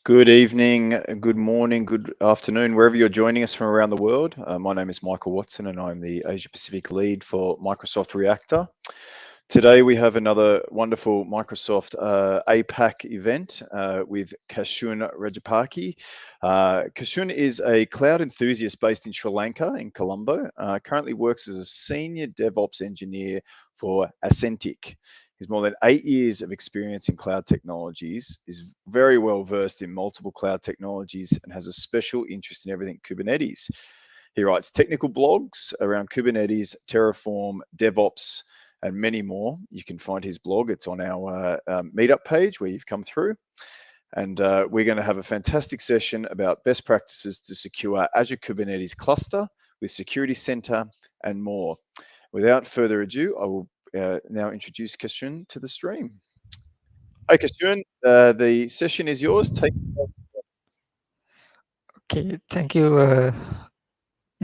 Good evening, good morning, good afternoon, wherever you're joining us from around the world. My name is Michael Watson and I'm the Asia Pacific lead for Microsoft Reactor. Today we have another wonderful Microsoft APAC event with Kasun Rajapakse. Kasun is a cloud enthusiast based in Sri Lanka, in Colombo. Currently works as a senior DevOps engineer for Ascentic. He's more than 8 years of experience in cloud technologies, is very well versed in multiple cloud technologies, and has a special interest in everything Kubernetes. He writes technical blogs around Kubernetes, Terraform, DevOps, and many more. You can find his blog. It's on our meetup page where you've come through. And we're going to have a fantastic session about best practices to secure Azure Kubernetes Cluster with Security Center and more. Without further ado, I will now introduce Kasun to the stream. Hi, Kasun. The session is yours. Okay, thank you.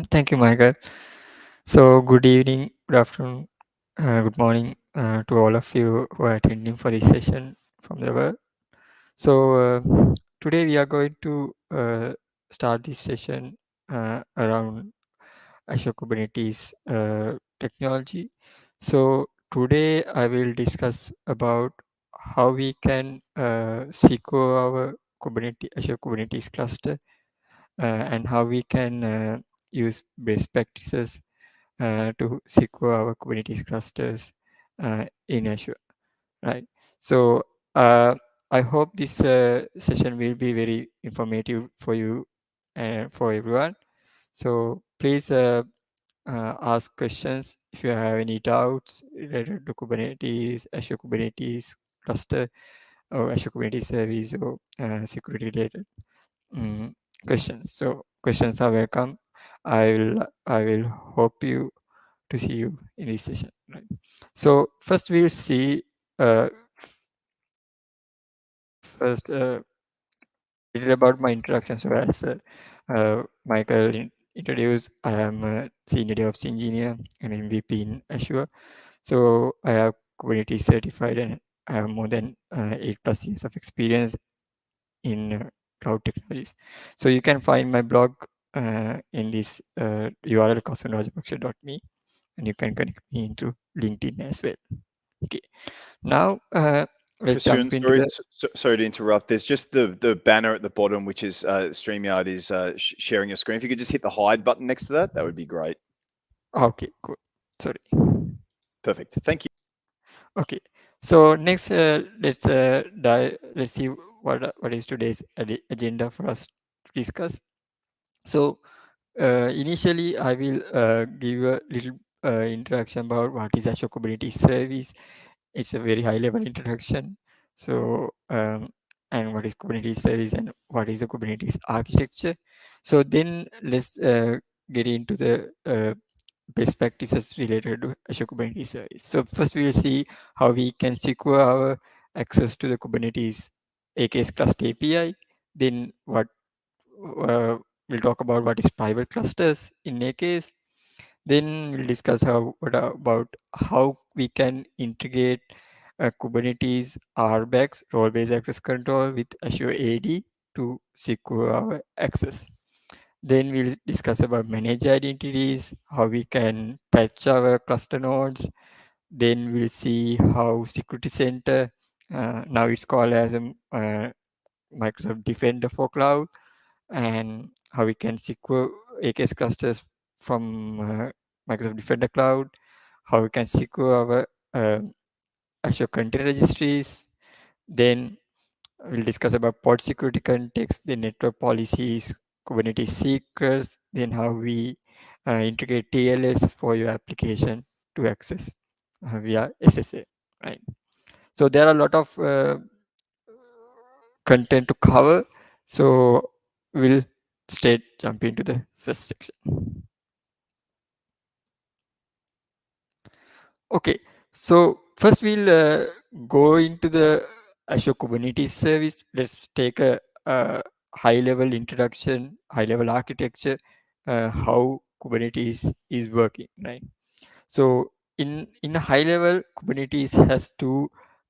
Thank you, Michael. So, good evening, good afternoon, good morning to all of you who are attending for this session from the world. So, today we are going to start this session around Azure Kubernetes technology. So, today I will discuss about how we can secure our Azure Kubernetes cluster and how we can use best practices to secure our Kubernetes clusters in Azure, right? So I hope this session will be very informative for you and for everyone. So please ask questions if you have any doubts related to Kubernetes, Azure Kubernetes cluster, or Azure Kubernetes service, or security related questions. So questions are welcome. I will hope you to see you in this session. Right. So first we'll see first little about my introduction. So as Michael introduced, I am a senior DevOps engineer and MVP in Azure. So I have Kubernetes certified and I have more than 8+ years of experience in cloud technologies. So you can find my blog in this URL kasunrajapakse.me, and you can connect me into LinkedIn as well. Okay, now let's Kasun, jump into the. sorry to interrupt. There's just the banner at the bottom, which is Streamyard is sharing your screen. If you could just hit the hide button next to that, that would be great. Okay, cool. Sorry. Perfect. Thank you. Okay, so next let's see what is today's agenda for us to discuss. So initially, I will give a little introduction about what is Azure Kubernetes Service. It's a very high level introduction. So, and what is Kubernetes Service and what is the Kubernetes architecture. So then let's get into the best practices related to Azure Kubernetes Service. So first we will see how we can secure our access to the Kubernetes AKS cluster API. Then uh, we'll talk about what is private clusters in AKS. Then we'll discuss about how we can integrate Kubernetes RBACs, role-based access control, with Azure AD to secure our access. Then we'll discuss about managed identities, how we can patch our cluster nodes. Then we'll see how Security Center, now it's called as a Microsoft Defender for Cloud, and how we can secure AKS clusters from Microsoft Defender Cloud, how we can secure our Azure container registries. Then we'll discuss about pod security context, the network policies, Kubernetes Secrets, then how we integrate TLS for your application to access via SSA, right? So there are a lot of content to cover. So we'll straight jump into the first section. Okay, so first we'll go into the Azure Kubernetes service. Let's take a high level introduction, high level architecture, how Kubernetes is working, right? So in a high level, Kubernetes has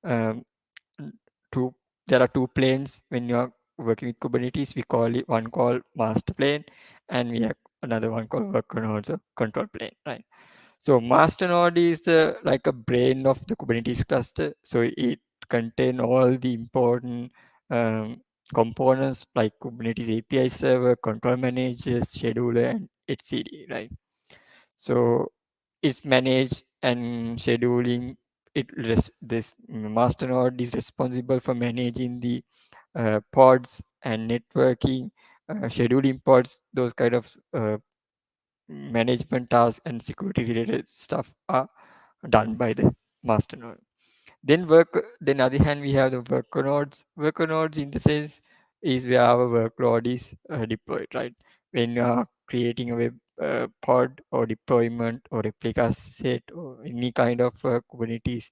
um, two there are two planes when you are working with Kubernetes, we call it one called master plane, and we have another one called worker nodes or control plane, right? So master node is like a brain of the Kubernetes cluster. So it contain all the important um, components like Kubernetes API server, control managers, scheduler, and etcd, right? So it's managed and scheduling. This master node is responsible for managing the pods and networking, scheduling pods, those kind of management tasks and security related stuff are done by the master node. Then other hand, we have the worker nodes. Worker nodes in the sense is where our workload is deployed, right? When you are creating a web pod or deployment or replica set or any kind of Kubernetes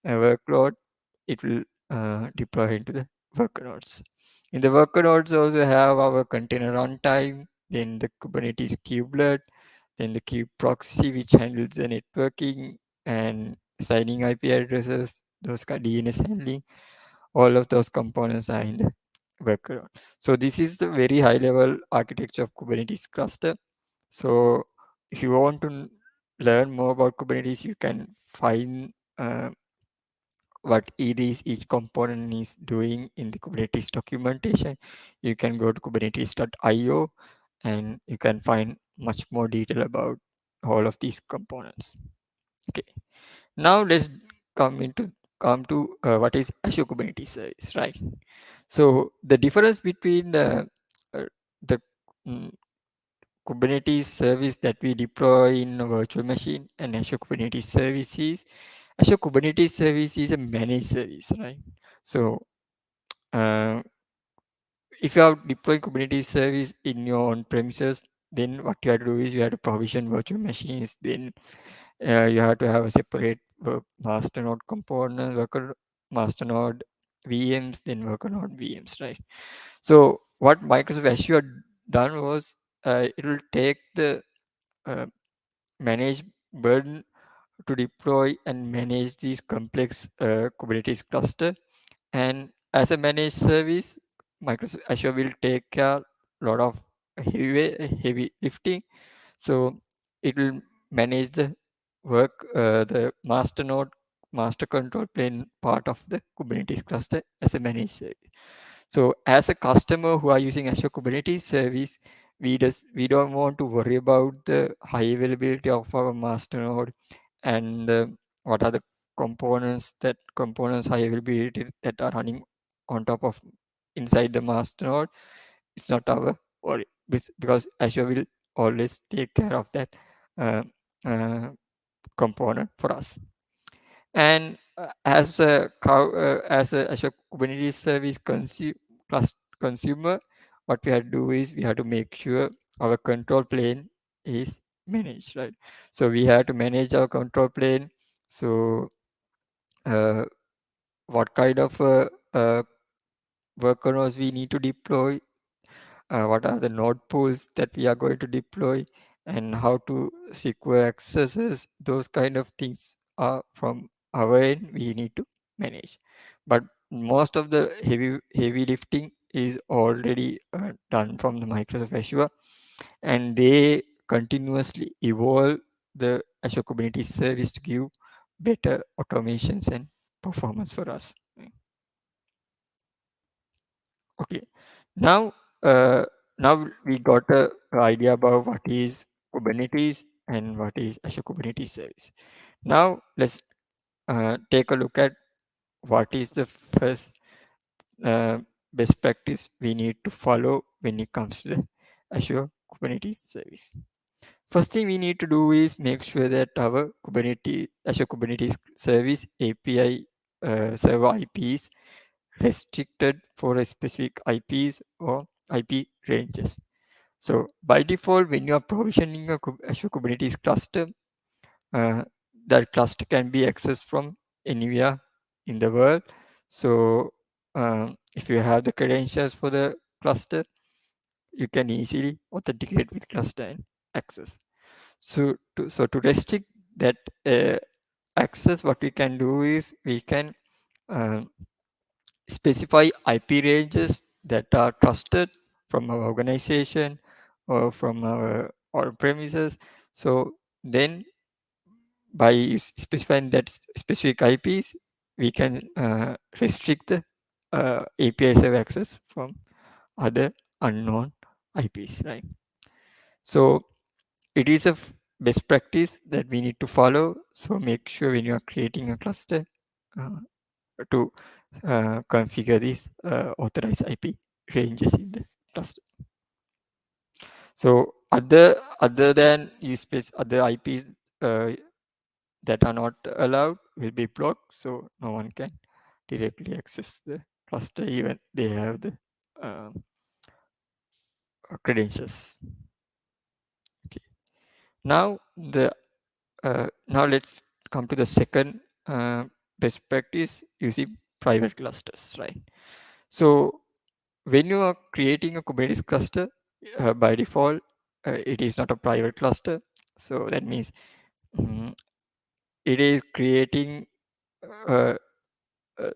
workload, it will deploy into the worker nodes. In the worker nodes also have our container runtime, then the Kubernetes kubelet, then the kube proxy which handles the networking and assigning IP addresses, those kind DNS handling, all of those components are in the worker node. So this is the very high level architecture of Kubernetes cluster. So if you want to learn more about Kubernetes, you can find what each component is doing in the Kubernetes documentation. You can go to kubernetes.io and you can find much more detail about all of these components. Okay, now let's come to what is Azure Kubernetes Service, right? So the difference between the mm, Kubernetes service that we deploy in a virtual machine and Azure Kubernetes services. Azure Kubernetes service is a managed service, right? So uh, if you are deploying Kubernetes service in your own premises, then what you have to do is you have to provision virtual machines. Then you have to have a separate master node component, worker master node VMs, then worker node VMs, right? So what Microsoft Azure done was it will take the uh, manage burden to deploy and manage these complex Kubernetes cluster. And as a managed service, Microsoft Azure will take care a lot of heavy lifting. So it will manage the the master node, master control plane part of the Kubernetes cluster as a managed service. So as a customer who are using Azure Kubernetes service, we don't want to worry about the high availability of our master node and what are the components high availability that are running on top of inside the master node. It's not our worry because Azure will always take care of that uh, uh, component for us. And as a Azure Kubernetes service consumer, what we have to do is we have to make sure our control plane is managed, right? So we have to manage our control plane. So uh, what kind of worker nodes we need to deploy, what are the node pools that we are going to deploy, and how to secure accesses, those kind of things are from our end we need to manage. But most of the heavy lifting is already done from the Microsoft Azure, and they continuously evolve the Azure Kubernetes service to give better automations and performance for us. Okay, now uh, now we got a idea about what is Kubernetes and what is Azure Kubernetes service. Now let's take a look at what is the first uh, best practice we need to follow when it comes to the Azure Kubernetes service. First thing we need to do is make sure that our Azure Kubernetes service API server IP is restricted for a specific IPs or IP ranges. So by default, when you are provisioning a Azure Kubernetes cluster, uh, that cluster can be accessed from anywhere in the world. So if you have the credentials for the cluster, you can easily authenticate with cluster and access. So to restrict that access, what we can do is we can uh, specify IP ranges that are trusted from our organization or from our premises. So then by specifying that specific IPs, we can restrict the API server access from other unknown IPs, right? So it is a best practice that we need to follow. So make sure when you are creating a cluster uh, to configure these authorized IP ranges in the cluster. So other than space, other IPs that are not allowed will be blocked, so no one can directly access the cluster even they have the credentials. Okay. Now now let's come to the second best practice using private clusters, right? So when you are creating a Kubernetes cluster, by default, it is not a private cluster. So that means it is creating uh, uh,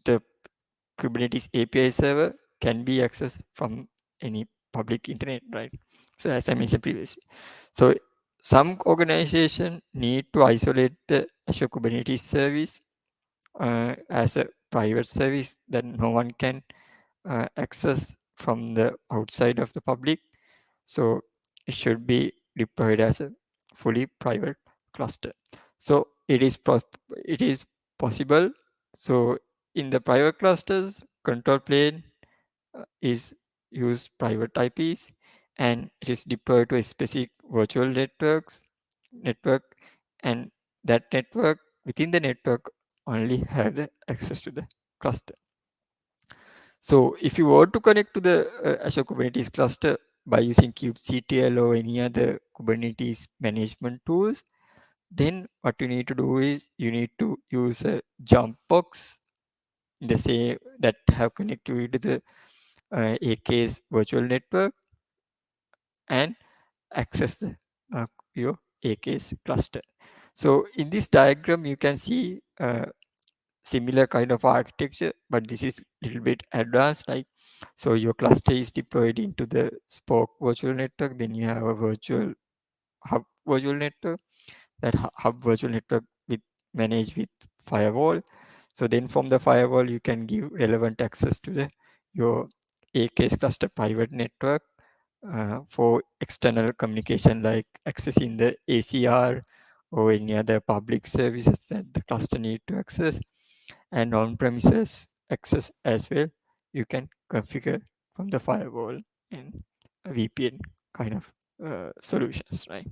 the Kubernetes API server can be accessed from any public internet, right? So as I mentioned previously. So some organization need to isolate the Azure Kubernetes service as a private service that no one can access from the outside of the public. So it should be deployed as a fully private cluster. So it is possible. So in the private clusters, control plane is use private IPs, and it is deployed to a specific virtual network, and that network within the network only have the access to the cluster. So if you want to connect to the Azure Kubernetes cluster by using kubectl or any other Kubernetes management tools, then what you need to do is you need to use a jump box in the same that have connectivity to the AK's virtual network and access the, your AK's cluster. So in this diagram, you can see similar kind of architecture, but this is a little bit advanced. Like, so your cluster is deployed into the Spoke virtual network, then you have a virtual hub virtual network. That hub virtual network with managed with firewall. So then from the firewall, you can give relevant access to the your AKS cluster private network for external communication, like accessing the ACR or any other public services that the cluster need to access, and on-premises access as well. You can configure from the firewall and a VPN kind of solutions, right?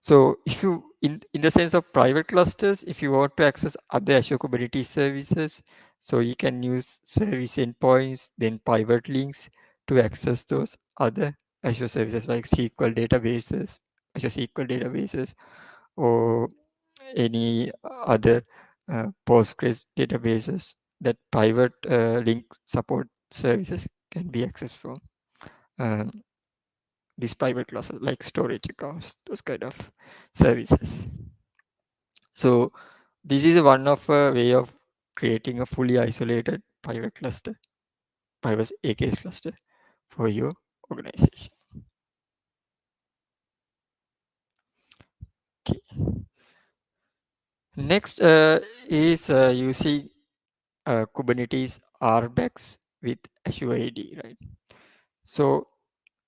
So if you, in the sense of private clusters, if you want to access other Azure Kubernetes services, so you can use service endpoints, then private links to access those other Azure services like SQL databases, Azure SQL databases, or any other Postgres databases that private link support services can be accessed from. Um, these private classes like storage accounts, those kind of services. So this is one of a way of creating a fully isolated private cluster, private AKS cluster for your organization. Okay. Next is using Kubernetes RBACs with Azure AD, right? So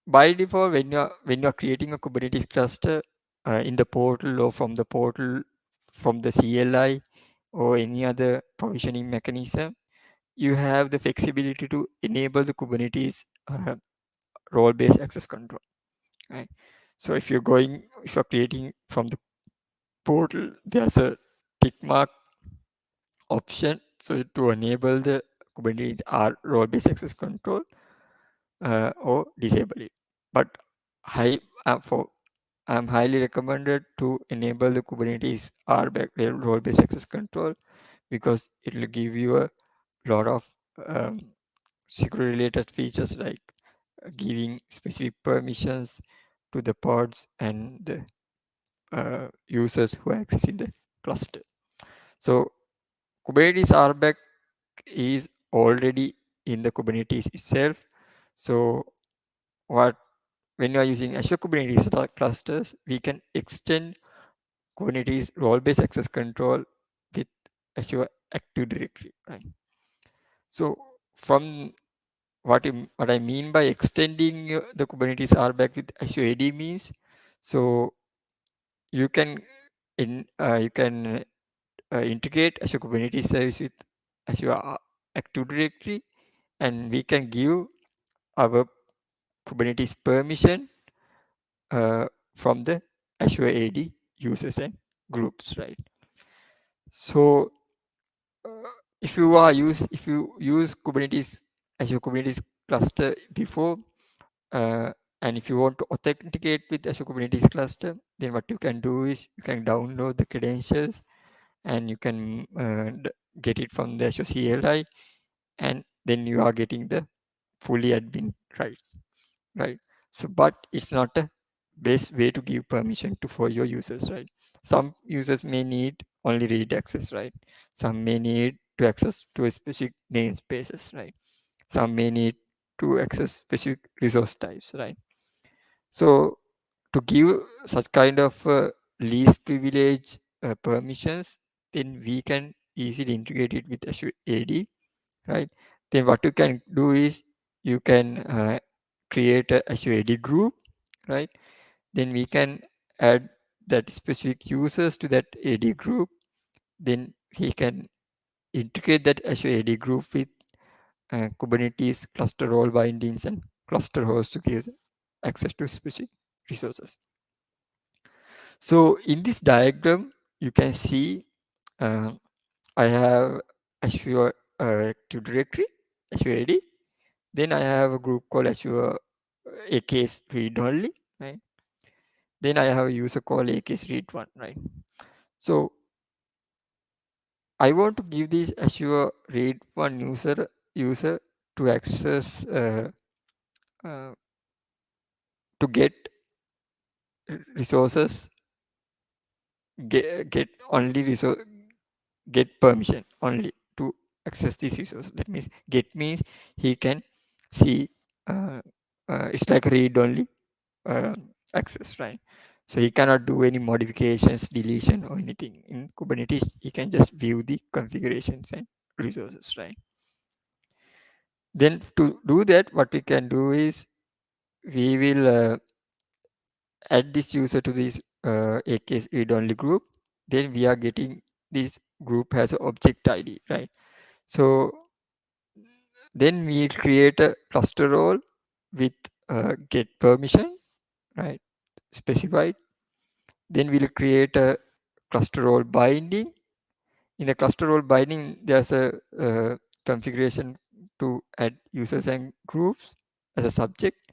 by default, when you're creating a Kubernetes cluster in the portal or from the portal from the CLI or any other provisioning mechanism, you have the flexibility to enable the Kubernetes role-based access control, right? So if you're creating from the portal, there's a tick mark option. So to enable the Kubernetes role-based access control or disable it. But high for I'm highly recommended to enable the Kubernetes RBAC role-based access control because it will give you a lot of security-related features like giving specific permissions to the pods and the users who are accessing the cluster. So Kubernetes RBAC is already in the Kubernetes itself. So when you are using Azure Kubernetes clusters, we can extend Kubernetes role-based access control with Azure Active Directory, right? So from what I mean by extending the Kubernetes RBAC with Azure AD means, so you can integrate Azure Kubernetes service with Azure Active Directory, and we can give our Kubernetes permission from the Azure AD users and groups, right? So if you use Kubernetes Azure Kubernetes cluster before, and if you want to authenticate with Azure Kubernetes cluster, then what you can do is you can download the credentials, and you can get it from the Azure CLI, and then you are getting the fully admin rights, right? So but it's not a best way to give permission to for your users, right? Some users may need only read access, right? Some may need to access to a specific namespaces, right? Some may need to access specific resource types, right? So to give such kind of least privilege permissions, then we can easily integrate it with Azure AD, right? Then what you can do is you can create a Azure AD group, right? Then we can add that specific users to that AD group. Then we can integrate that Azure AD group with Kubernetes cluster role bindings and cluster hosts to give access to specific resources. So in this diagram, you can see uh, I have Azure Active Directory, Azure AD. Then I have a group called Azure AKS read only, right? Then I have a user called AKS read one, right? So I want to give this Azure read one user to access uh, to get resources, get only resource, get permission only to access this resource. That means get means he can see it's like read only uh, access, right? So he cannot do any modifications, deletion, or anything in Kubernetes. He can just view the configurations and resources, right? Then to do that, what we can do is we will add this user to this AKS read-only group. Then we are getting this group has an object ID, right? So then we create a cluster role with get permission, right? Specified. Then we'll create a cluster role binding. In the cluster role binding, there's a configuration to add users and groups as a subject.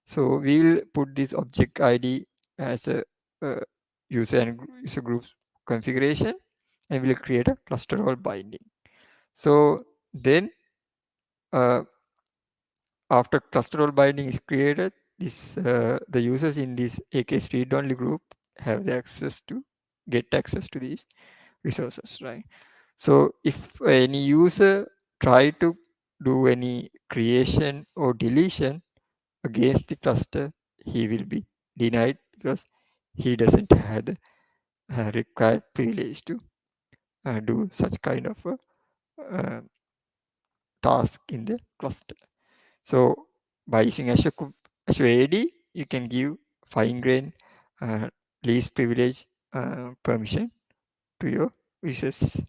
So we will put this object ID as a uh, user and user groups configuration, and we'll create a cluster role binding. So then uh, after cluster role binding is created, this the users in this AKS read only group have the access to get access to these resources, right? So if any user try to do any creation or deletion against the cluster, he will be denied because he doesn't have the required privilege to do such kind of a task in the cluster. So by using Azure AD, you can give fine-grained least privilege permission to your users.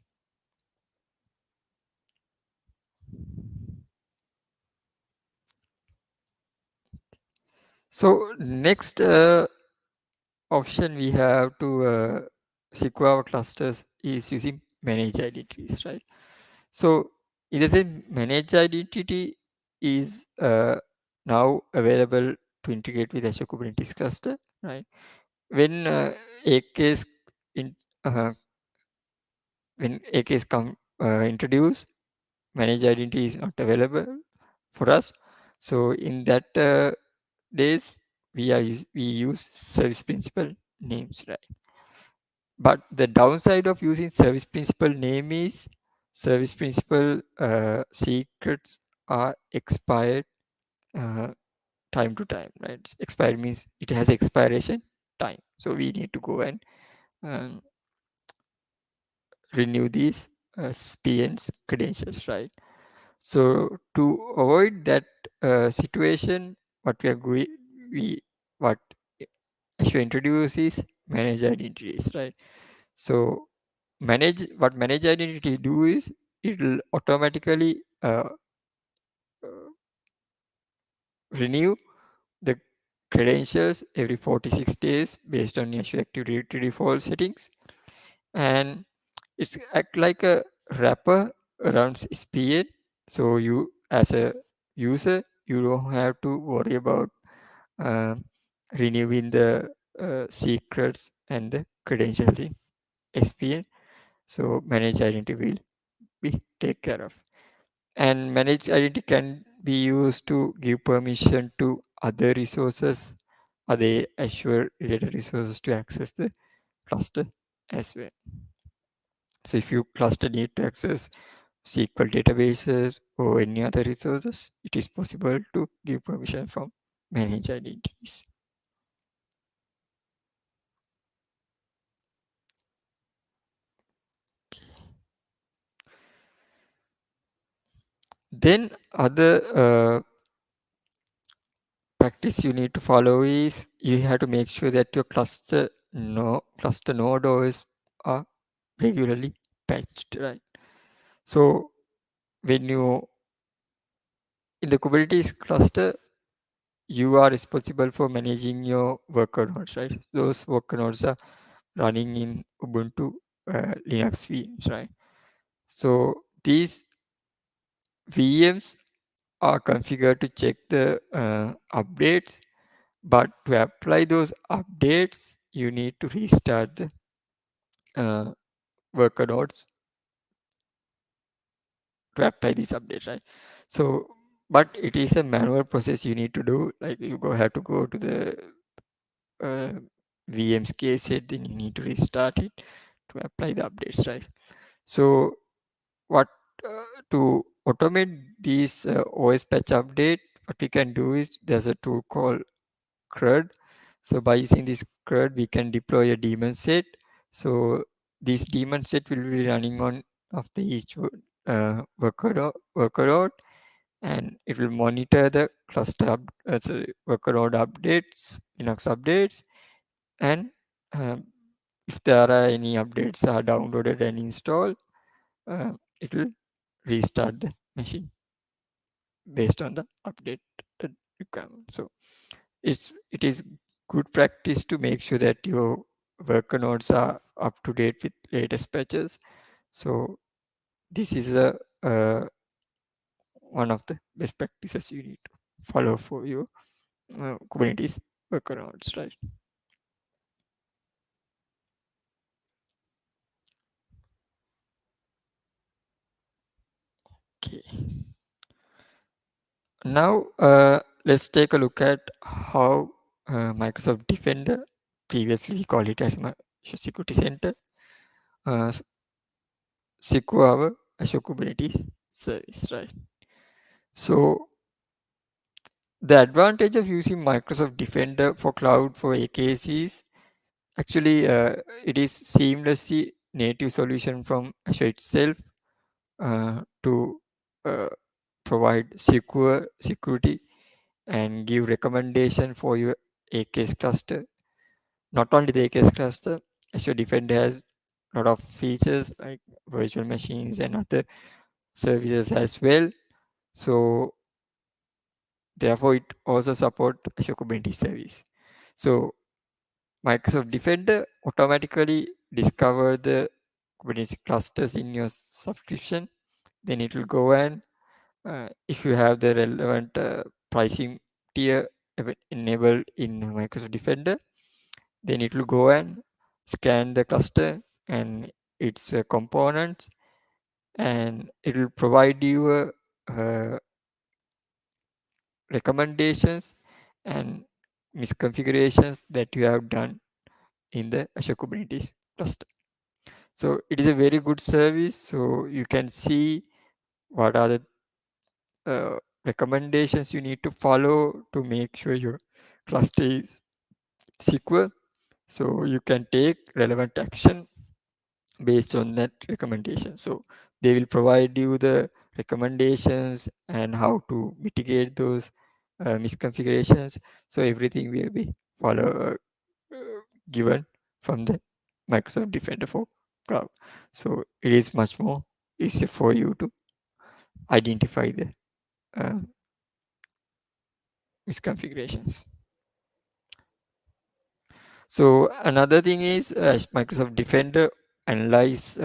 So next option we have to secure our clusters is using managed identities, right? So it is a managed identity is now available to integrate with Azure Kubernetes cluster, right? When AKS in when AKS come introduced, managed identity is not available for us. So in that days we use service principal names, right? But the downside of using service principal name is service principal secrets are expired time to time, right? Expired means it has expiration time. So we need to go and um, renew these SPN's credentials, right? So to avoid that situation, what we are going, what Azure introduce is manage identities, right? So manage identity do is it will automatically renew the credentials every 46 days based on Azure Active Directory default settings, and it's act like a wrapper around SPN. So you as a user, you don't have to worry about um, renewing the secrets and the credentials in SPN. So managed identity will be take care of. And managed identity can be used to give permission to other resources, other Azure related resources to access the cluster as well. So if you cluster need to access SQL databases or any other resources, it is possible to give permission from managed identities. Then other practice you need to follow is you have to make sure that your cluster node OS are regularly patched, right? So when you in the Kubernetes cluster, you are responsible for managing your worker nodes, right? Those worker nodes are running in Ubuntu Linux VMs, right? So these VMs are configured to check the updates, but to apply those updates, you need to restart the worker nodes to apply these updates, right? So, but it is a manual process you need to do. Like you have to go to the VM's case set, then you need to restart it to apply the updates, right? So, what to automate these OS patch update? What we can do is there's a tool called CRUD. So by using this CRUD, we can deploy a daemon set. So this daemon set will be running on after each worker node, and it will monitor the worker node updates, Linux updates, and um, if there are any updates are downloaded and installed, it will restart the machine based on the update requirement. So it is good practice to make sure that your worker nodes are up to date with latest patches. So this is a one of the best practices you need to follow for your Kubernetes worker nodes, right? Okay. Now let's take a look at how Microsoft Defender, previously we call it as Security Center, uh, secure our Azure Kubernetes service, right? So the advantage of using Microsoft Defender for cloud for AKS is actually it is seamlessly native solution from Azure itself to provide security and give recommendation for your AKS cluster. Not only the AKS cluster, Azure Defender has a lot of features like virtual machines and other services as well. So therefore, it also support Azure Kubernetes service. So Microsoft Defender automatically discover the Kubernetes clusters in your subscription. Then it will go and if you have the relevant pricing tier enabled in Microsoft Defender, then it will go and scan the cluster and its components, and it will provide you recommendations and misconfigurations that you have done in the Azure Kubernetes cluster. So it is a very good service. So you can see what are the recommendations you need to follow to make sure your cluster is secure. So you can take relevant action based on that recommendation. So they will provide you the recommendations and how to mitigate those misconfigurations. So everything will be follow given from the Microsoft Defender for Cloud. So it is much more easier for you to identify the uh, misconfigurations. So another thing is Microsoft Defender analyze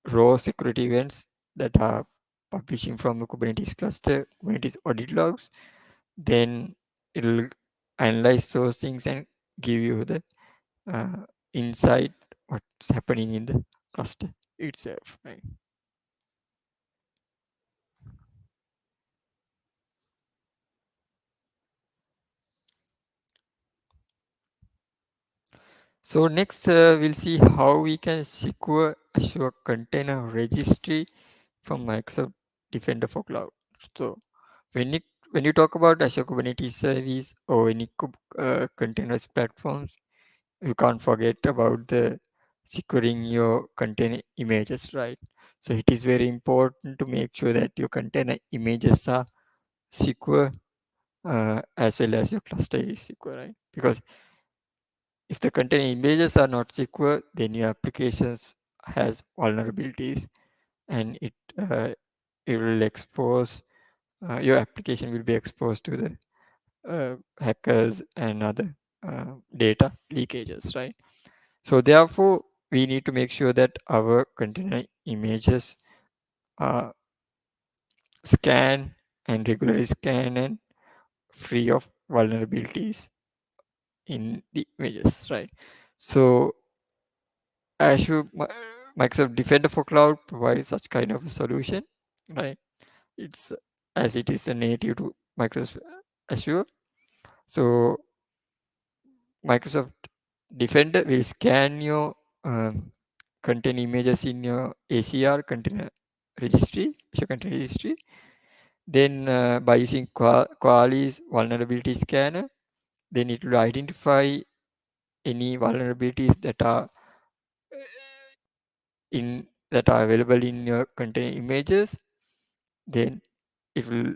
raw security events that are publishing from the Kubernetes cluster, Kubernetes audit logs. Then it'll analyze those things and give you the insight what's happening in the cluster itself. Right? So next we'll see how we can secure Azure Container Registry from Microsoft Defender for Cloud. So when you talk about Azure Kubernetes Service or any containers platforms, you can't forget about the securing your container images, right? So it is very important to make sure that your container images are secure as well as your cluster is secure, right? Because if the container images are not secure, then your applications has vulnerabilities, and it will expose your application will be exposed to the hackers and other data leakages, right? So therefore, we need to make sure that our container images are scanned and regularly scanned and free of vulnerabilities in the images, right? So Microsoft Defender for Cloud provides such kind of a solution, right? It's as it is a native to Microsoft Azure. So Microsoft Defender will scan your container images in your ACR container registry, Azure Container Registry. Then by using Qualys vulnerability scanner, then it will identify any vulnerabilities that are available in your container images. Then it will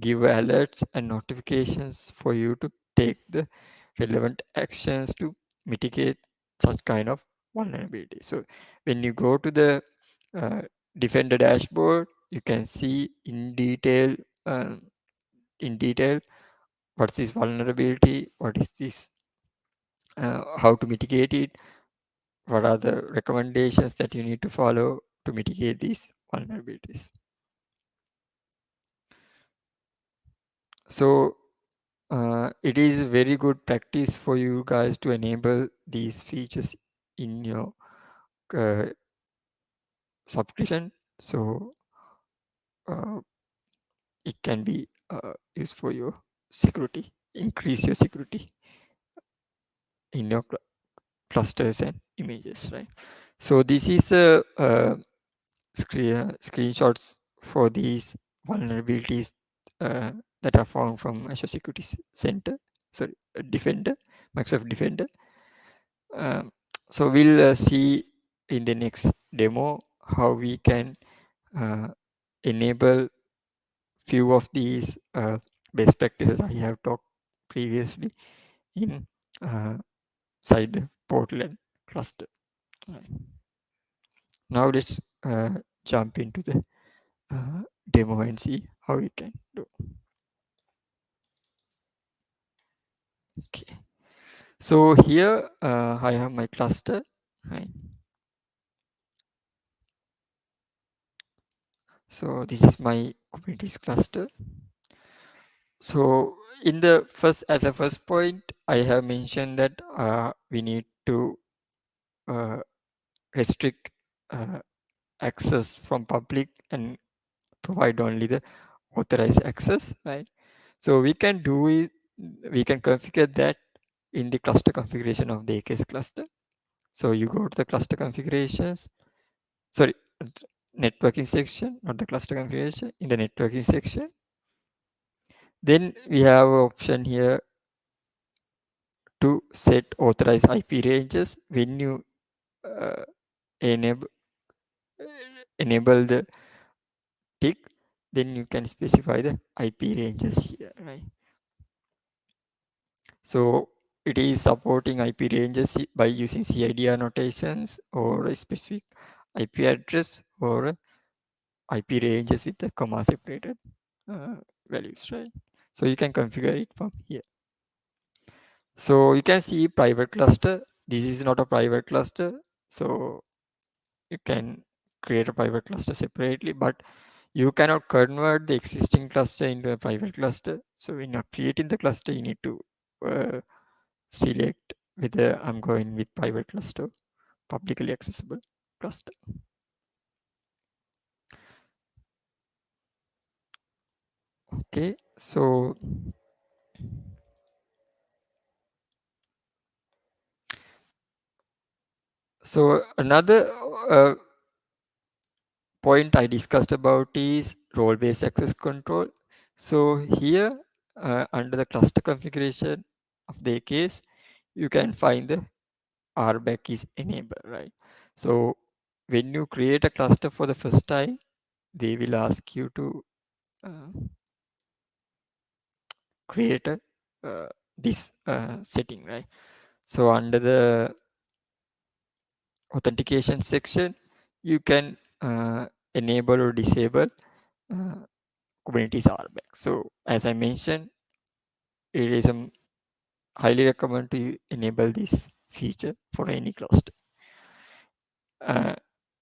give alerts and notifications for you to take the relevant actions to mitigate such kind of vulnerability. So when you go to the uh, Defender dashboard, you can see um, in detail what's this vulnerability, what is this, how to mitigate it, what are the recommendations that you need to follow to mitigate these vulnerabilities. So it is very good practice for you guys to enable these features in your uh, subscription. So it can be used for your security, increase your security in your clusters and images, right? So this is a screenshots for these vulnerabilities that are found from Azure Security Center, sorry, Defender, Microsoft Defender. So we'll see in the next demo how we can enable few of these best practices I have talked previously in inside the portal and cluster. Right. Now let's jump into the demo and see how we can do. Okay. So here I have my cluster, right? So this is my Kubernetes cluster. So in the as a first point, I have mentioned that we need to restrict access from public and provide only the authorized access, right? So we can do it, we can configure that in the cluster configuration of the AKS cluster. So you go to the cluster configurations, sorry, networking section, not the cluster configuration, in the networking section. Then we have an option here to set authorized IP ranges. When you enable the tick, then you can specify the IP ranges here, right? So it is supporting IP ranges by using CIDR notations or a specific IP address or IP ranges with the comma separated values, right? So you can configure it from here. So you can see private cluster. This is not a private cluster. So you can create a private cluster separately, but you cannot convert the existing cluster into a private cluster. So when you're creating the cluster, you need to select whether I'm going with private cluster, publicly accessible cluster. Okay, so another point I discussed about is role-based access control. So here under the cluster configuration of the case, you can find the RBAC is enabled, right? So when you create a cluster for the first time, they will ask you to create a this setting, right? So under the authentication section, you can enable or disable Kubernetes RBAC. So as I mentioned, it is highly recommend to enable this feature for any cluster.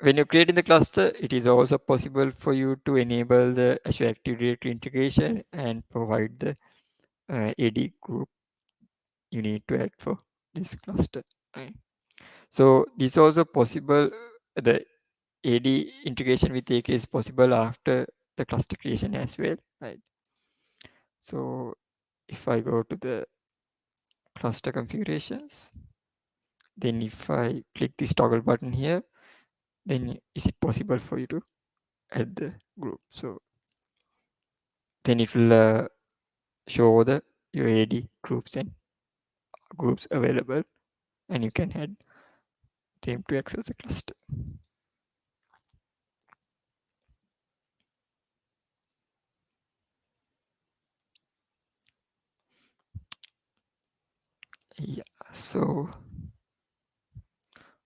When you're creating the cluster, it is also possible for you to enable the Azure Active Directory integration and provide the AD group you need to add for this cluster. Right? So this is also possible. The AD integration with AK is possible after the cluster creation as well, right? So if I go to the cluster configurations, then if I click this toggle button here, then is it possible for you to add the group? So then it will show the your AD groups and groups available, and you can add them to access the cluster. Yeah, so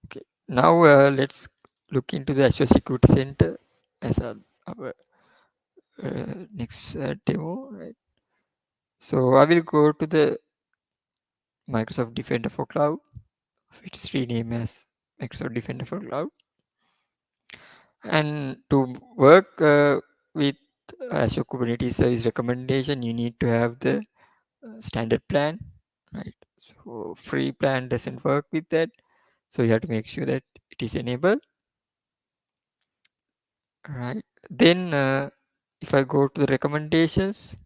okay, now let's look into the Azure Security Center as our next demo, right? So I will go to the Microsoft Defender for Cloud. So it's renamed as Microsoft Defender for Cloud. And to work with Azure Kubernetes Service recommendation, you need to have the standard plan, right? So free plan doesn't work with that. So you have to make sure that it is enabled, right? Then if I go to the recommendations,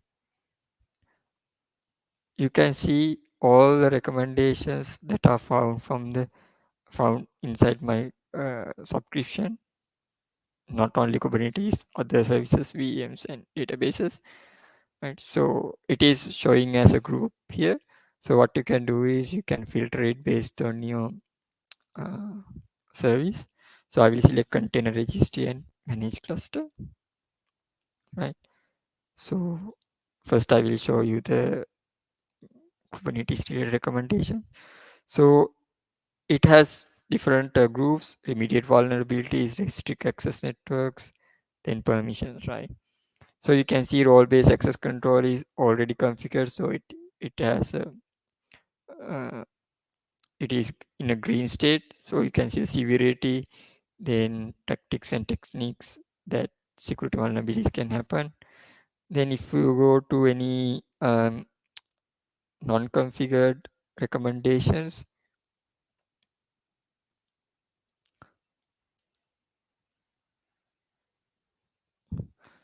you can see all the recommendations that are found inside my subscription, not only Kubernetes, other services, VMs, and databases, right? So it is showing as a group here. So what you can do is you can filter it based on your service. So I will select container registry and manage cluster, right? So first I will show you the Kubernetes related recommendation. So it has different groups: immediate vulnerabilities, restrict access networks, then permissions, right? So you can see role-based access control is already configured. So it has a it is in a green state. So you can see the severity, then tactics and techniques that security vulnerabilities can happen. Then if you go to any non-configured recommendations,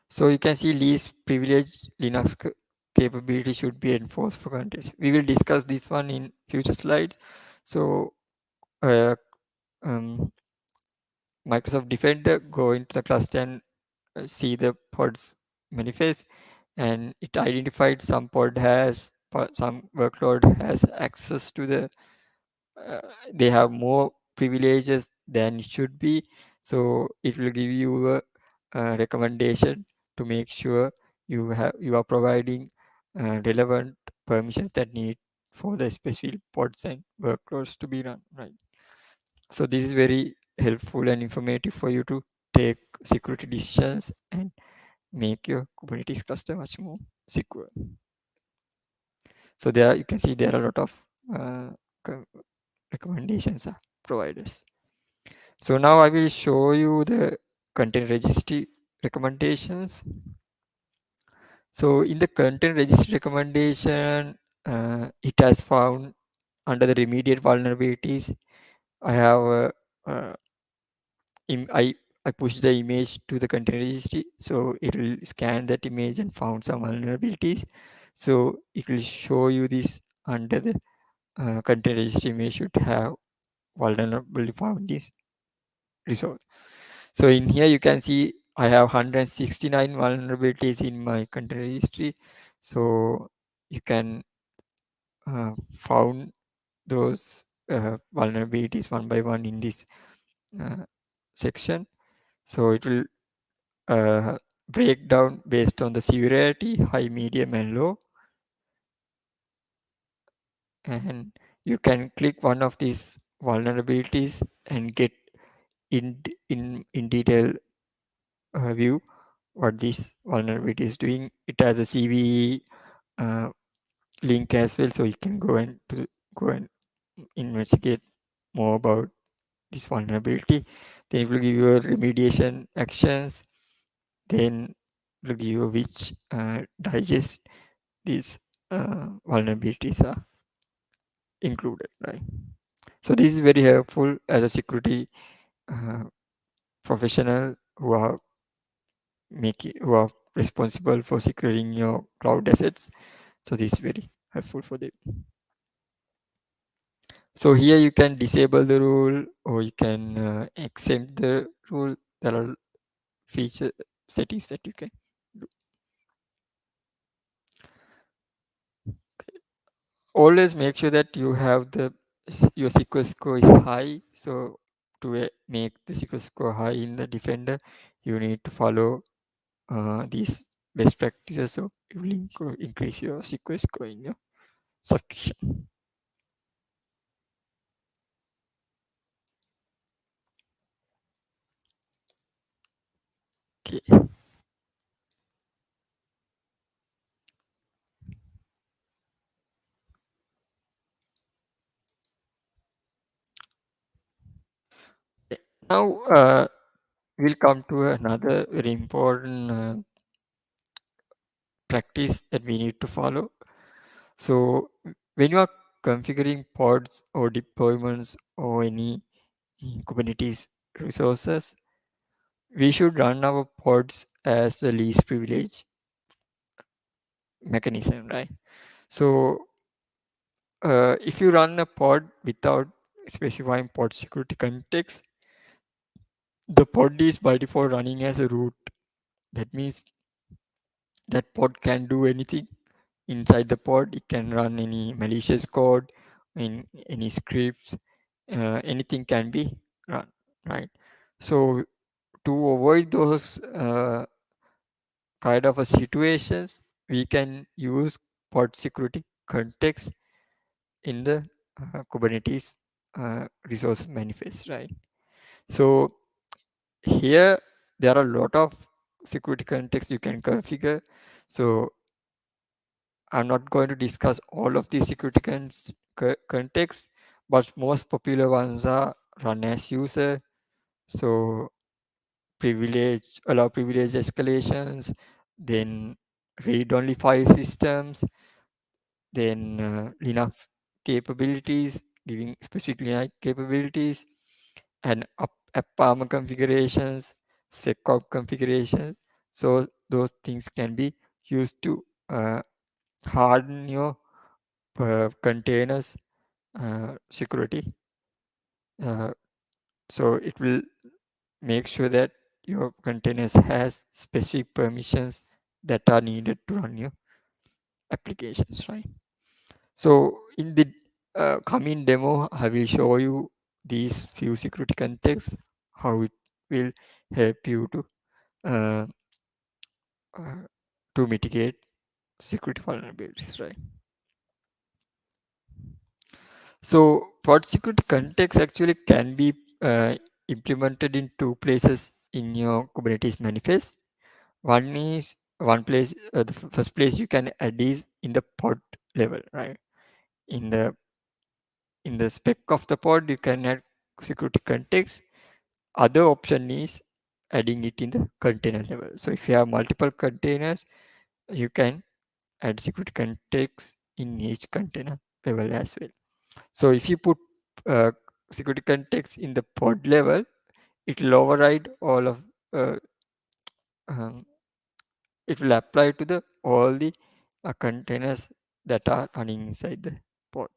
so you can see least privileged Linux capability should be enforced for containers. We will discuss this one in future slides. So Microsoft Defender, go into the cluster and see the pods manifest, and it identified some some workload has access to the they have more privileges than it should be, so it will give you a recommendation to make sure you are providing relevant permissions that need for the specific pods and workloads to be run, right? So this is very helpful and informative for you to take security decisions and make your Kubernetes cluster much more secure. So there you can see there are a lot of recommendations are providers. So now I will show you the content registry recommendations. So in the content registry recommendation, it has found under the remediate vulnerabilities, I have uh, I push the image to the container registry, so it will scan that image and found some vulnerabilities. So it will show you this under the container registry image should have vulnerability found this result. So in here you can see I have 169 vulnerabilities in my container registry. So you can found those vulnerabilities one by one in this section. So it will break down based on the severity, high, medium, and low. And you can click one of these vulnerabilities and get in detail view what this vulnerability is doing. It has a CVE link as well, so you can go and investigate more about this vulnerability. Then it will give you a remediation actions. Then it will give you which digest these vulnerabilities are included, right? So this is very helpful as a security uh, professional who are responsible for securing your cloud assets. So this is very helpful for them. So here you can disable the rule or you can exempt the rule. There are feature settings that you can do. Always make sure that you have your SQL score is high. So to make the SQL score high in the Defender, you need to follow these best practices. So it will increase your SQL score in your subscription. Okay. Now we'll come to another very important practice that we need to follow. So when you are configuring pods or deployments or any Kubernetes resources, we should run our pods as the least privilege mechanism, right? So if you run a pod without specifying pod security context, the pod is by default running as a root. That means that pod can do anything inside the pod. It can run any malicious code, in any scripts, anything can be run, right? So to avoid those kind of a situations, we can use pod security context in the Kubernetes resource manifest, right? So here there are a lot of security context you can configure. So I'm not going to discuss all of these security contexts, but most popular ones are run as user. So allow privilege escalations, then read only file systems, then Linux capabilities, giving specific Linux capabilities, and app armor configurations, SecOp configurations. So those things can be used to harden your containers security So it will make sure that your containers has specific permissions that are needed to run your applications, right? So in the coming demo, I will show you these few security contexts, how it will help you uh, uh, to mitigate security vulnerabilities, right? So pod security context actually can be implemented in two places in your Kubernetes manifest. One place, the first place you can add is in the pod level, right? In the spec of the pod, you can add security context. Other option is adding it in the container level. So if you have multiple containers, you can add security context in each container level as well. So if you put uh, security context in the pod level, it will override all of um, it will apply to the all the containers that are running inside the pod.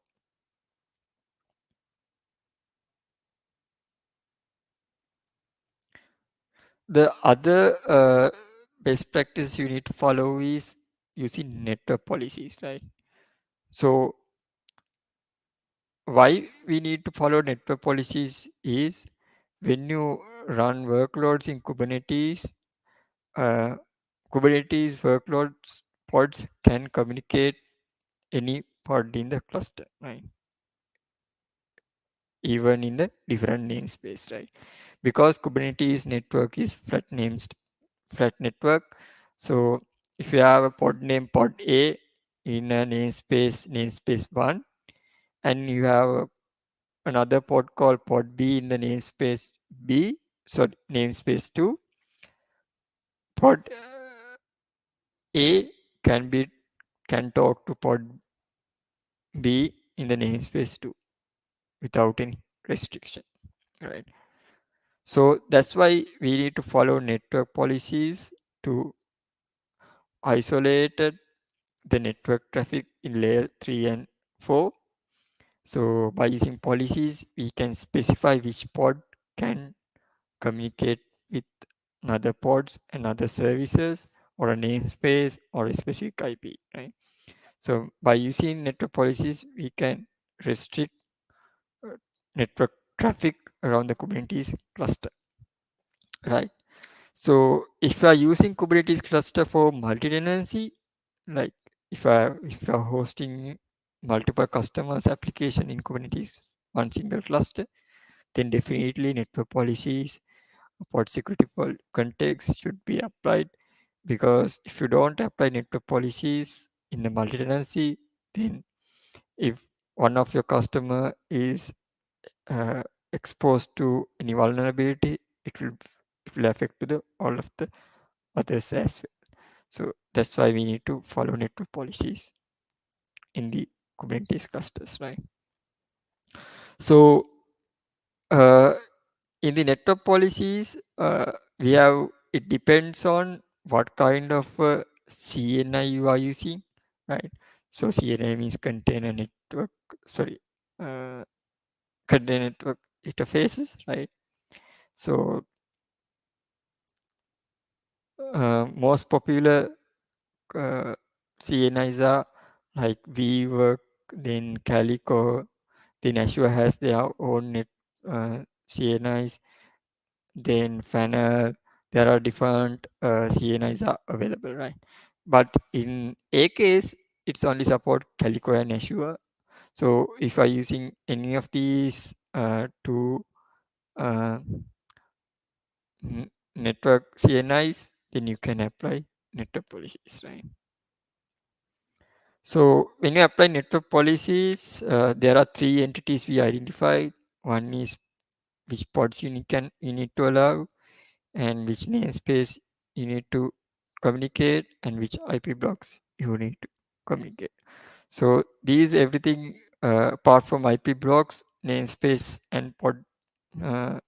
The other best practice you need to follow is using network policies, right? So why we need to follow network policies is when you run workloads in Kubernetes, uh, Kubernetes workloads pods can communicate any pod in the cluster, right? Even in the different namespace, right? Because Kubernetes network is flat network. So if you have a pod name pod A in a namespace 1, and you have another pod called pod B in the namespace B, so namespace 2, pod A can talk to pod B in the namespace 2 without any restriction, right? So that's why we need to follow network policies to isolate the network traffic in layer 3 and 4. So by using policies, we can specify which pod can communicate with other pods and other services, or a namespace or a specific IP, right? So by using network policies, we can restrict uh, network traffic around the Kubernetes cluster, right? So if you are using Kubernetes cluster for multi-tenancy, like if you are hosting multiple customers application in Kubernetes one single cluster, then definitely network policies, pod security context should be applied. Because if you don't apply network policies in the multi-tenancy, then if one of your customer is uh, exposed to any vulnerability, it will affect to the all of the others as well. So that's why we need to follow network policies in the Kubernetes clusters, right? So uh, in the network policies, we have, it depends on what kind of CNI you are using, right? So CNI means container network, sorry, uh, container network interfaces, right? So most popular CNIs are like vWork, then Calico, then Azure has their own CNIs, then Funnel. There are different CNIs are available, right? But in a case, it's only support Calico and Azure. So if you are using any of these two uh, network CNIs, then you can apply network policies, right? So when you apply network policies, there are three entities we identified. One is which pods you need to allow, and which namespace you need to communicate, and which IP blocks you need to communicate. So these everything apart from IP blocks, namespace and pod uh,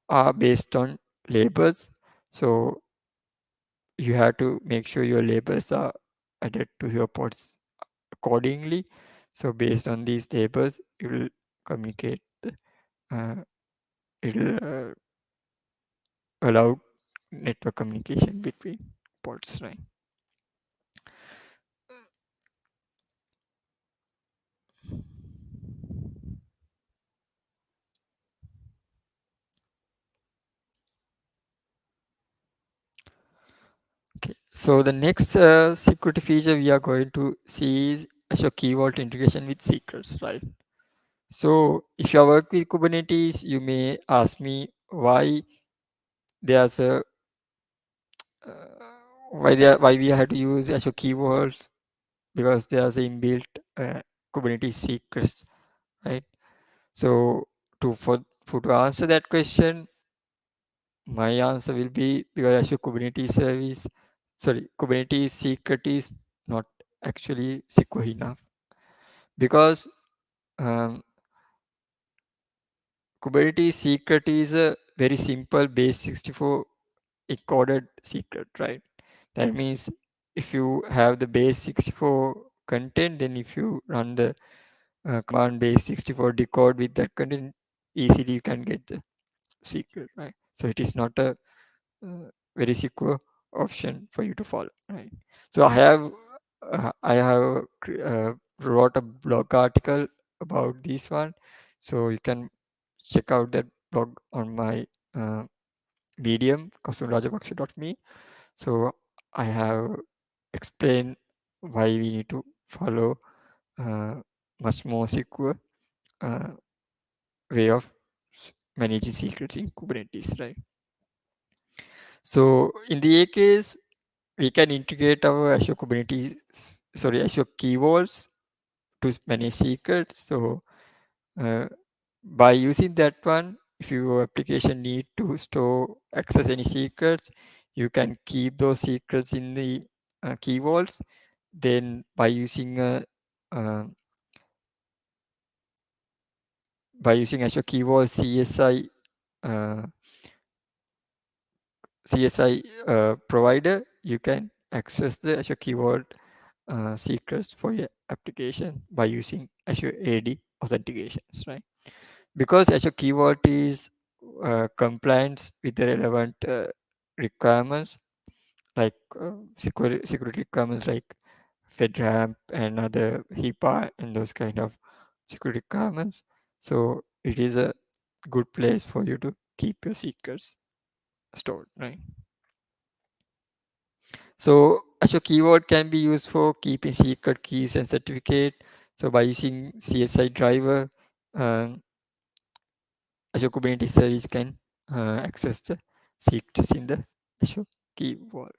are based on labels. So you have to make sure your labels are added to your pods accordingly. So based on these labels, you will communicate. it'll allow network communication between pods, right? Okay, so the next security feature we are going to see is Azure Key Vault integration with secrets, right? So if you work with Kubernetes, you may ask me why there's a why we had to use Azure Key Vaults, because there's a inbuilt Kubernetes secrets, right? So to answer that question, my answer will be because Azure Kubernetes secret is not actually secure enough, because um, Kubernetes secret is a very simple base 64 encoded secret, right? That means if you have the base 64 content, then if you run the command base 64 decode with that content, easily you can get the secret, right? So it is not a very secure option for you to follow, right? So I have wrote a blog article about this one, so you can check out that blog on my medium kasunrajapakse.me. So I have explained why we need to follow much more secure uh, way of managing secrets in Kubernetes, right? So in the A case, we can integrate our Azure Key Vaults to manage secrets. So uh, by using that one, if your application need to store access any secrets, you can keep those secrets in the key vaults. Then uh, by using Azure Key Vault uh, CSI provider, you can access the Azure Key Vault secrets for your application by using Azure AD authentications, right? Because Azure Key Vault is compliant with the relevant requirements, like security requirements like FedRAMP and other HIPAA and those kind of security requirements. So it is a good place for you to keep your secrets stored, right? So Azure Key Vault can be used for keeping secret keys and certificate. So by using CSI driver, um, Azure Kubernetes Service can access the secrets in the Azure Key Vault.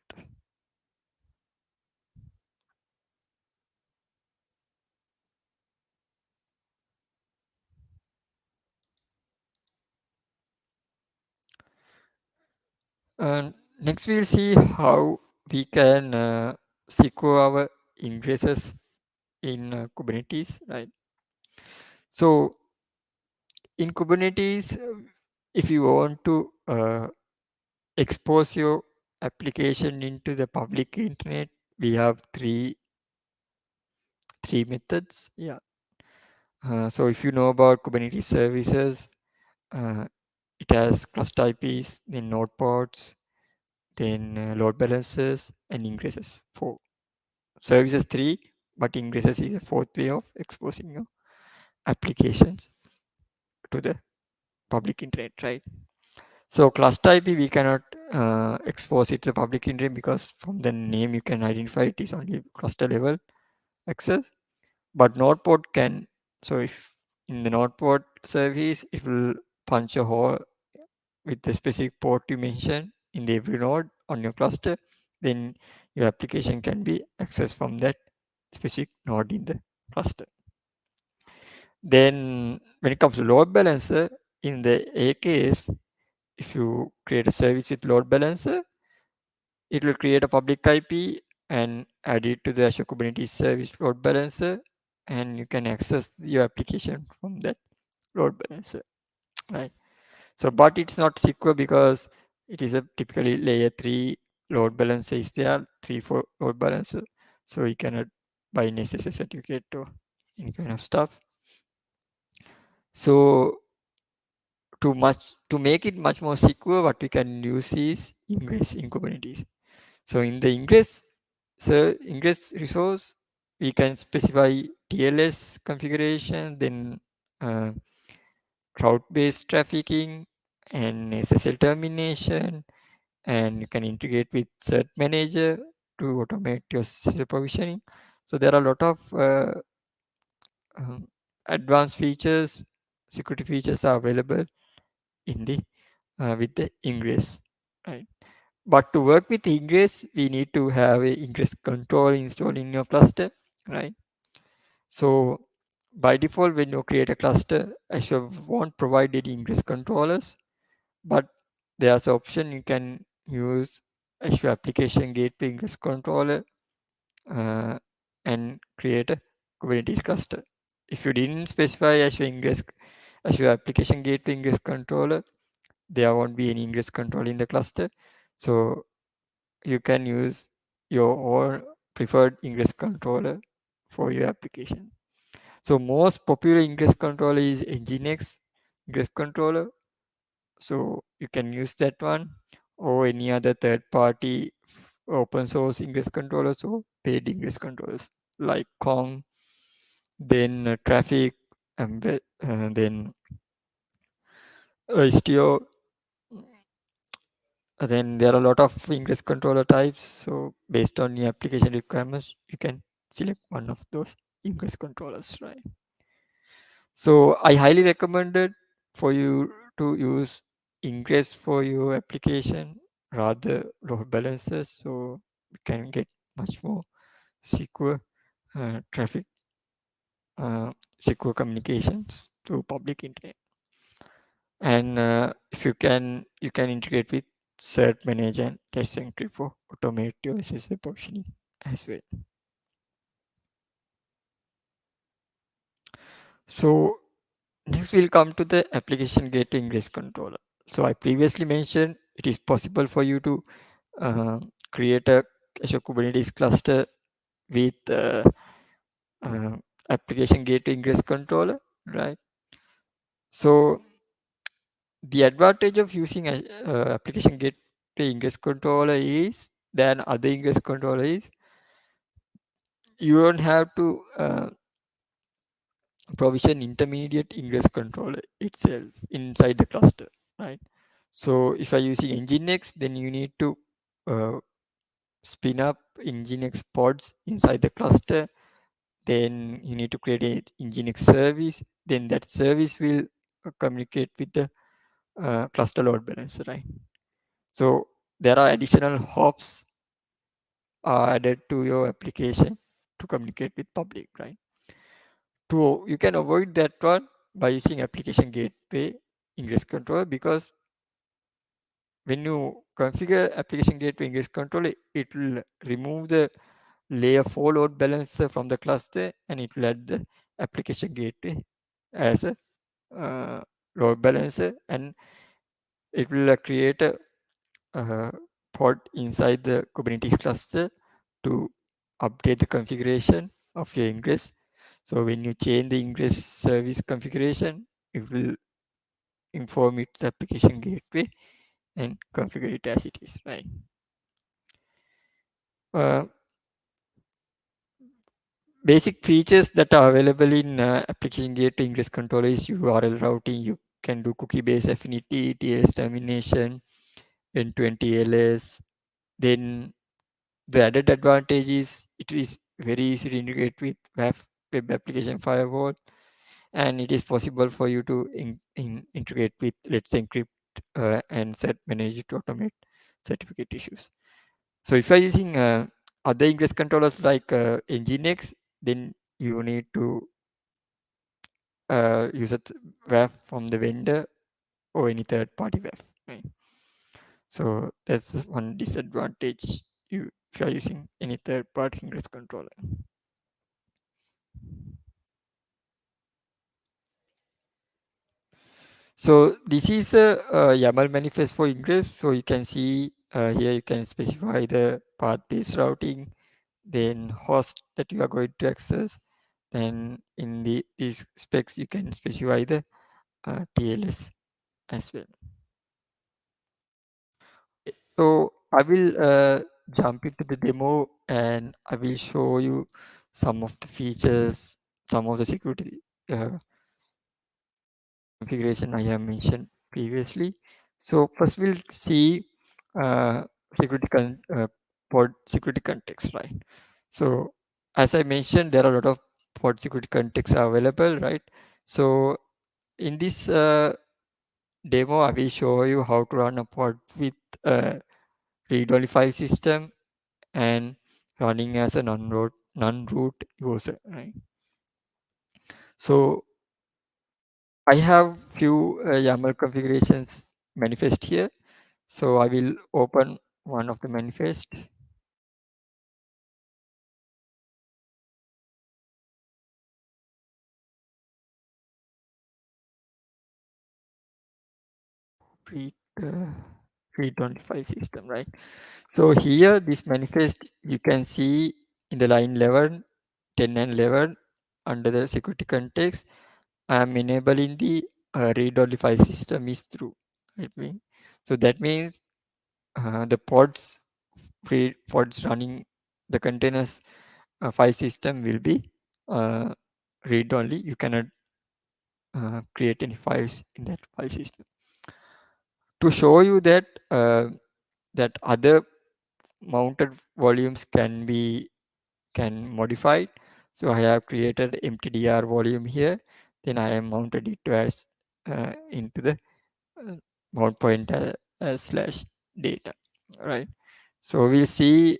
And next we'll see how we can secure our ingresses in Kubernetes, right? So in Kubernetes, if you want to expose your application into the public internet, we have three methods. Yeah. So if you know about Kubernetes services, uh, it has cluster IPs, then node pods, then load balancers and ingresses. Four services, three, but ingresses is a fourth way of exposing your applications to the public internet, right? So cluster IP we cannot expose it to the public internet, because from the name you can identify it is only cluster level access. But node port can. So if in the node port service, it will punch a hole with the specific port you mentioned in the every node on your cluster, then your application can be accessed from that specific node in the cluster. Then when it comes to load balancer, in the A case, if you create a service with load balancer, it will create a public IP and add it to the Azure Kubernetes service load balancer, and you can access your application from that load balancer, right? So, but it's not secure because it is a typically layer 3 load balancer is there, 3-4 load balancer. So you cannot buy necessary certificate or any kind of stuff. So to make it much more secure, what we can use is ingress in Kubernetes. So in the ingress resource, we can specify TLS configuration, then route-based trafficking and SSL termination, and you can integrate with cert manager to automate your SSL provisioning. So there are a lot of advanced features, security features are available in the with the ingress, right? But to work with ingress, we need to have a ingress control installed in your cluster, right? So by default, when you create a cluster, Azure won't provide any ingress controllers, but there's an option you can use Azure Application Gateway Ingress Controller uh, and create a Kubernetes cluster. If you didn't specify Azure Application Gateway Ingress Controller, there won't be any ingress control in the cluster. So you can use your own preferred ingress controller for your application. So most popular ingress controller is Nginx ingress controller. So you can use that one or any other third party open source ingress controllers or paid ingress controllers like Kong, then Traffic, and then Istio. Then there are a lot of ingress controller types. So based on your application requirements, you can select one of those ingress controllers, right? So I highly recommended for you to use ingress for your application rather load balancers, so you can get much more secure traffic, secure communications to public internet. And if you can integrate with cert manager and test encrypt for automate your SSL provisioning as well. So next we'll come to the application gateway ingress controller. So I previously mentioned it is possible for you to create a Azure Kubernetes cluster with uh, application gateway ingress controller, right? So the advantage of using a application gateway ingress controller is than other ingress controller is you don't have to provision intermediate ingress controller itself inside the cluster, right? So if you're using Nginx, then you need to uh, spin up Nginx pods inside the cluster. Then you need to create a Nginx service. Then that service will communicate with the cluster load balancer, right? So there are additional hops added to your application to communicate with public, right? To you can avoid that one by using application gateway ingress controller, because when you configure application gateway ingress controller, it will remove the layer 4 load balancer from the cluster and it will add the application gateway as a load balancer, and it will create a pod inside the Kubernetes cluster to update the configuration of your ingress. So when you change the ingress service configuration, it will inform it the application gateway and configure it as it is, right? Uh, Basic features that are available in application gateway ingress controller is URL routing. You can do cookie-based affinity, TLS termination, end-to-end TLS. Then the added advantage is it is very easy to integrate with web application firewall, and it is possible for you to integrate with Let's Encrypt and set manager to automate certificate issues. So if you're using other ingress controllers like Nginx, then you need to use a WAF from the vendor or any third party WAF, right? So that's one disadvantage if you're using any third party ingress controller. So this is a YAML manifest for ingress. So you can see here you can specify the path-based routing, then host that you are going to access. Then in these specs you can specify the TLS. as well. So I will jump into the demo and I will show you some of the features, some of the security configuration I have mentioned previously. So first we'll see pod security context, right? So as I mentioned, there are a lot of pod security contexts available, right? So in this demo, I will show you how to run a pod with a read-only file system and running as a non-root user, right? So I have few YAML configurations manifest here. So I will open one of the manifest. Read read-only file system, right? So here this manifest you can see in the line 11, 10 and 11 under the security context. I am enabling the read-only file system is true. Right? So that means the pods running the containers file system will be read only. You cannot create any files in that file system. To show you that that other mounted volumes can modify. So I have created mtdr volume here. Then I have mounted it as into the mount pointer slash data. Right. So we'll see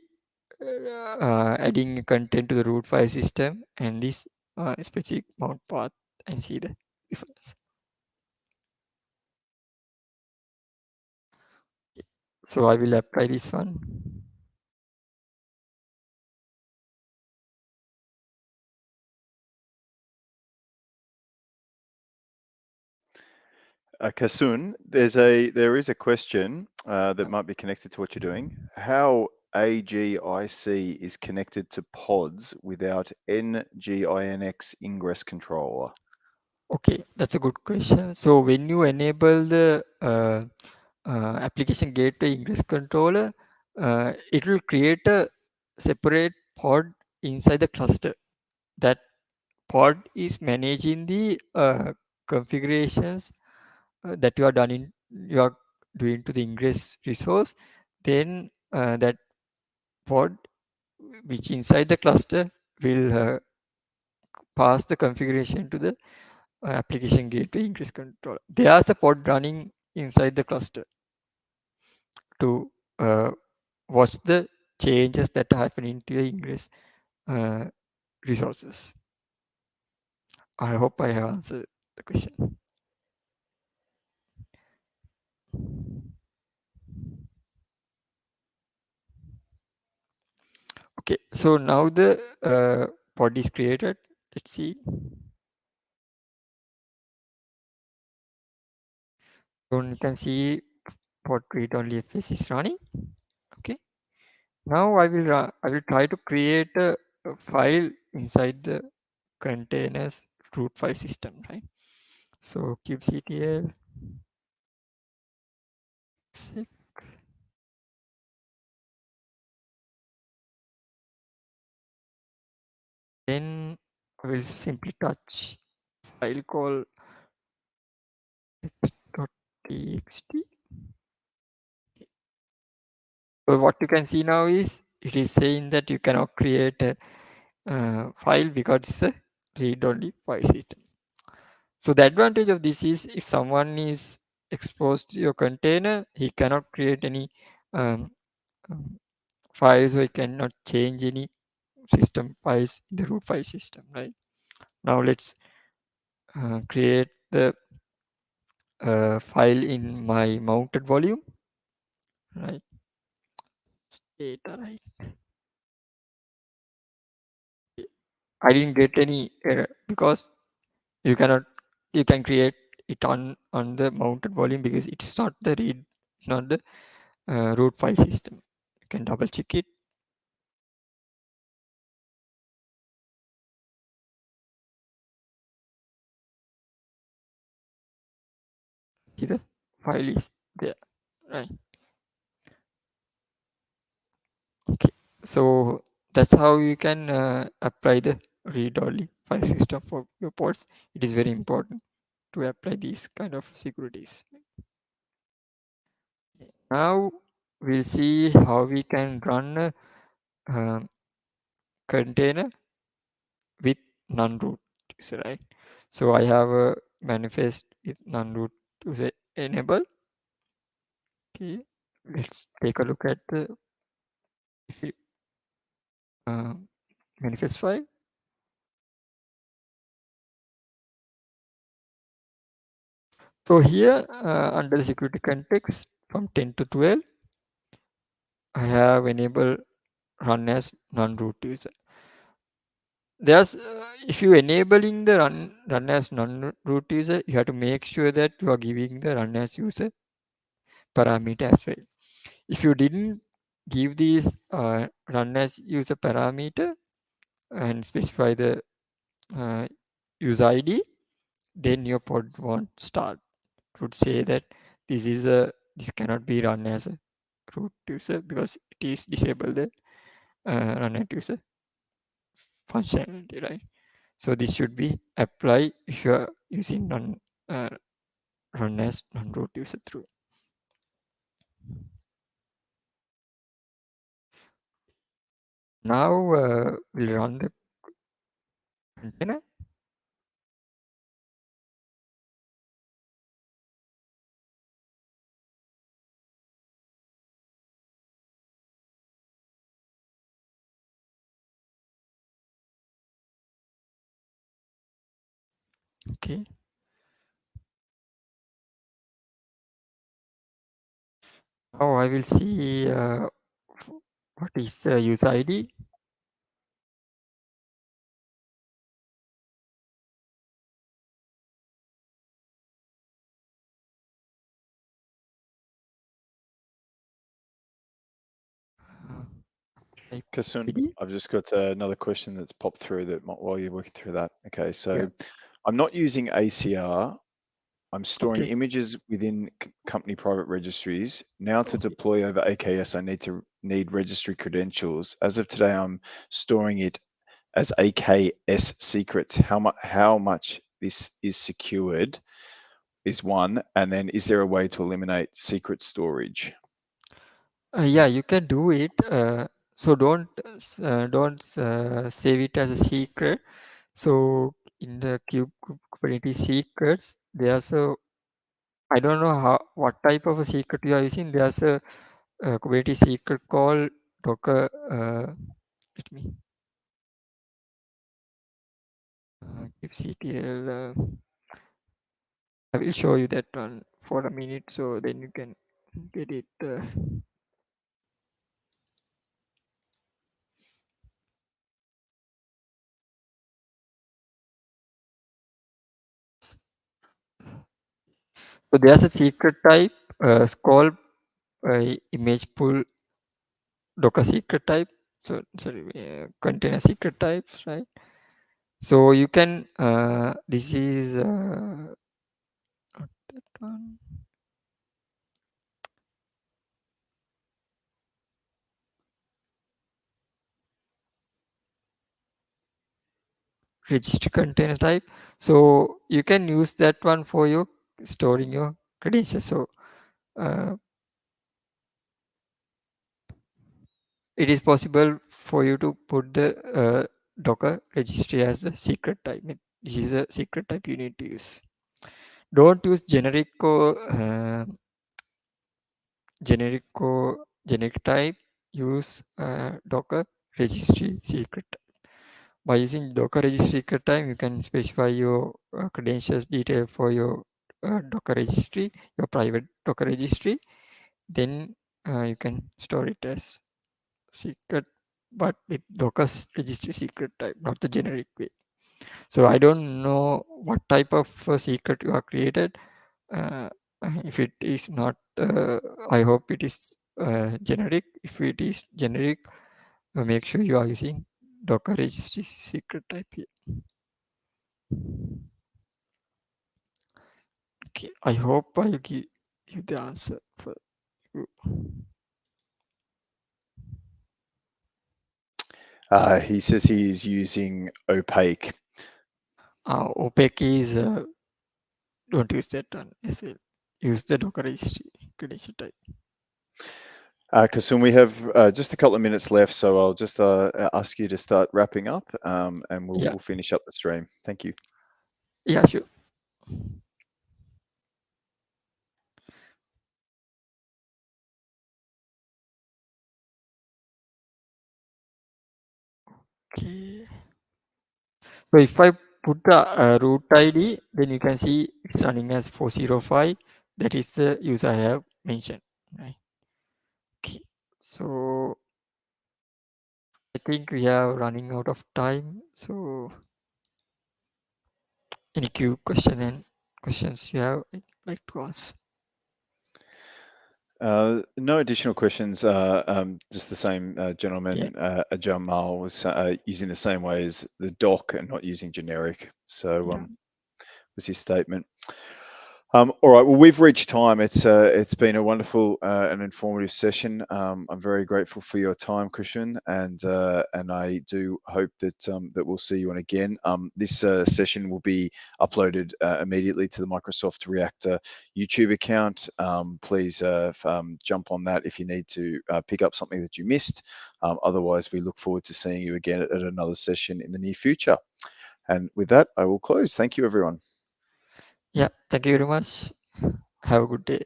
adding content to the root file system and this specific mount path and see the difference. So I will apply this one. Kasun, there is a question that might be connected to what you're doing. How AGIC is connected to pods without NGINX ingress controller? Okay, that's a good question. So when you enable the application gateway ingress controller, it will create a separate pod inside the cluster. That pod is managing the configurations that you are doing to the ingress resource. Then that pod which inside the cluster will pass the configuration to the application gateway ingress controller. There's a pod running inside the cluster to watch the changes that are happening to your ingress uh, resources. I hope I have answered the question. Okay, so now the pod is created. Let's see. So you can see pod read only fs is running. Okay. Now I will try to create a file inside the containers root file system, right? So kubectl sec, then I will simply touch file called x.txt. So what you can see now is it is saying that you cannot create a file because it's a read-only file system. So the advantage of this is if someone is exposed to your container, he cannot create any um, um, files, or he cannot change any system files in the root file system, right? Now let's create the file in my mounted volume, right? Data, right? I didn't get any error because you can create it on the mounted volume because it's not the read, not the root file system. You can double check it. See the file is there, right? Okay, so that's how you can apply the read-only file system for your pods. It is very important to apply these kind of securities. Now we'll see how we can run a container with non-root user, right? So I have a manifest with non-root user enable. Okay, let's take a look at the uh, manifest file. So here under the security context from 10 to 12, I have enabled run as non-root user. There's if you enabling the run as non-root user, you have to make sure that you are giving the run as user parameter as well. If you didn't give these run as user parameter and specify the user ID, then your pod won't start. It would say that this cannot be run as a root user because it is disable the run as user functionality, right? So this should be apply if you are using run as non-root user through. Now we'll run the container. Okay. Now I will see what is the user ID. Kasun, ID. I've just got another question that's popped through that while you're working through that. Okay, so Yeah. I'm not using ACR. I'm storing Okay. images within company private registries. Now to deploy over AKS, I need registry credentials. As of today, I'm storing it as AKS secrets. How much this is secured is one, and then is there a way to eliminate secret storage? Yeah, you can do it. So don't save it as a secret. So in the Kubernetes secrets, there's a I don't know what type of a secret you are using. There's a Kubernetes secret called Docker. Let me kubectl. I will show you that one for a minute, so then you can get it. So there's a secret type called image pool Docker secret type. So sorry, container secret types, right? So you can. This is not that one. Registry container type. So you can use that one for your storing your credentials. So it is possible for you to put the Docker registry as a secret type. This is a secret type you need to use. Don't use generic type. Use Docker registry secret type. By using Docker registry secret type, you can specify your credentials detail for your Docker registry, your private Docker registry. Then you can store it as secret, but with Docker's registry secret type, not the generic way. So I don't know what type of secret you have created. Uh, if it is not, I hope it is generic. If it is generic, make sure you are using Docker registry secret type here. Okay, I hope I give give the answer for you. He says he is using Opaque. Opaque is don't use that one as well. Use the Docker registry credential type. Kasun, we have just a couple of minutes left, so I'll just ask you to start wrapping up, and we'll finish up the stream. Thank you. Yeah, sure. Okay. So if I put the root ID, then you can see it's running as 405. That is the user I have mentioned. Right. Okay. So I think we are running out of time. So any questions you have like to ask? No additional questions. Just the same gentleman, Jamal, was using the same way as the doc and not using generic. So was his statement. All right. Well, we've reached time. It's been a wonderful and informative session. I'm very grateful for your time, Kasun, and I do hope that that we'll see you on again. This session will be uploaded immediately to the Microsoft Reactor YouTube account. Please jump on that if you need to pick up something that you missed. Otherwise, we look forward to seeing you again at another session in the near future. And with that, I will close. Thank you, everyone. Yeah, thank you very much. Have a good day.